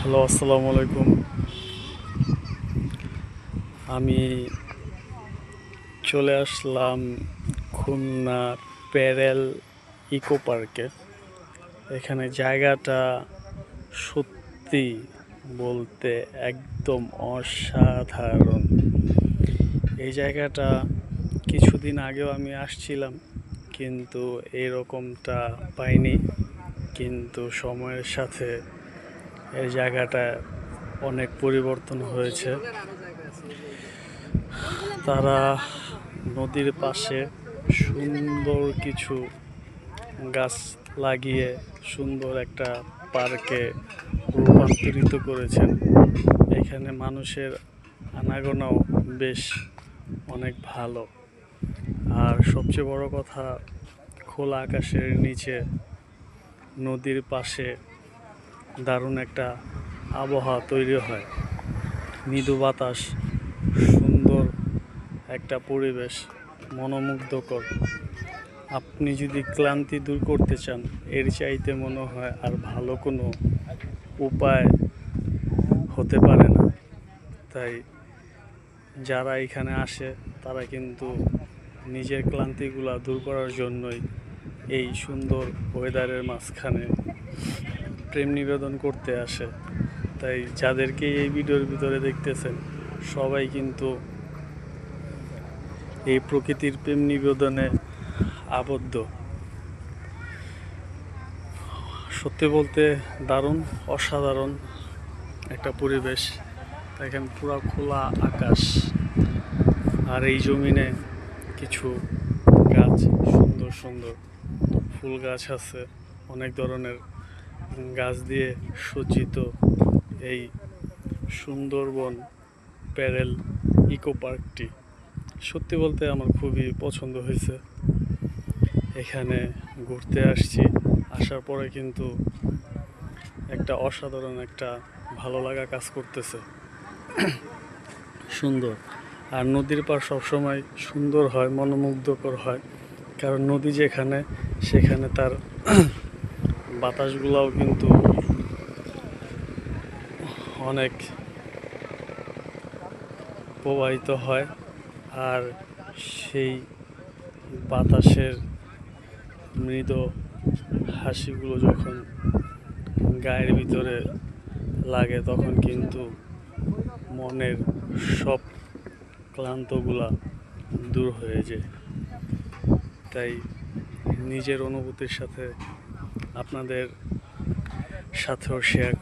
Hello, আসসালামু আলাইকুম। আমি চলে আসলাম খুলনার প্যারেল ইকো পার্কে। এখানে জায়গাটা সত্যি বলতে একদম অসাধারণ। এই জায়গাটা কিছুদিন আগেও আমি আসছিলাম, কিন্তু এরকমটা পাইনি। কিন্তু সময়ের সাথে এই জায়গাটা অনেক পরিবর্তন হয়েছে। তারা নদীর পাশে সুন্দর কিছু গাছ লাগিয়ে সুন্দর একটা পার্কে রূপান্তরিত করেছেন। এখানে মানুষের আনাগোনাও বেশ অনেক ভালো। আর সবচেয়ে বড় কথা, খোলা আকাশের নিচে নদীর পাশে দারুণ একটা আবহাওয়া তৈরি হয়। মৃদু বাতাস, সুন্দর একটা পরিবেশ, মনোমুগ্ধকর। আপনি যদি ক্লান্তি দূর করতে চান, এর চাইতে মনে হয় আর ভালো কোনো উপায় হতে পারে না। তাই যারা এখানে আসে তারা কিন্তু নিজের ক্লান্তিগুলা দূর করার জন্যই এই সুন্দর ওয়েদারের মাঝখানে প্রেম নিবেদন করতে আসে। তাই যাদেরকে এই ভিডিওর ভিতরে দেখতেছেন, সবাই কিন্তু এই প্রকৃতির প্রেম নিবেদনে আবদ্ধ। সত্যি বলতে দারুণ, অসাধারণ একটা পরিবেশ। দেখেন পুরা খোলা আকাশ, আর এই জমিনে কিছু গাছ, সুন্দর সুন্দর ফুল গাছ আছে। অনেক ধরনের গাছ দিয়ে সজ্জিত এই সুন্দরবন প্যারেল ইকো পার্কটি সত্যি বলতে আমার খুবই পছন্দ হয়েছে। এখানে ঘুরতে আসছি, আসার পরে কিন্তু একটা অসাধারণ একটা ভালো লাগা কাজ করতেছে। সুন্দর। আর নদীর পাড় সবসময় সুন্দর হয়, মনোমুগ্ধকর হয়। কারণ নদী যেখানে, সেখানে তার বাতাসগুলাও কিন্তু অনেক প্রবাহিত হয়। আর সেই বাতাসের মৃদু হাসিগুলো যখন গায়ের ভিতরে লাগে, তখন কিন্তু মনের সব ক্লান্তগুলা দূর হয়ে যায়। তাই নিজের অনুভূতির সাথে আপনাদের সাথেও শেয়ার